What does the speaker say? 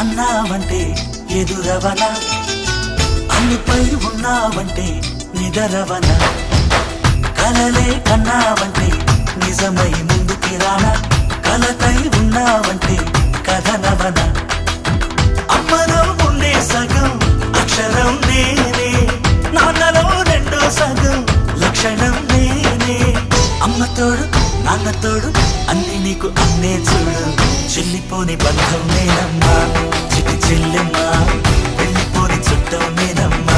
అన్నావంటే ఎదురవన, అన్నిపై ఉన్నావంటే నిదరవన, కలలే కన్నావంటే నిజమై ముందుకి రానా, కలతై ఉన్నావంటే కథనవన. అమ్మలో ఉండే సగం అక్షరం నేనే, నాన్నలో రెండో సగం లక్షణం నేనే. అమ్మ తోడు నాన్న తోడు అన్ని నీకు అన్నే చూడు, చెల్లిపోని బంధం నేనమ్మా, చిటి చెల్లెమ్మా, వెళ్ళిపోని చుట్టం నేనమ్మా.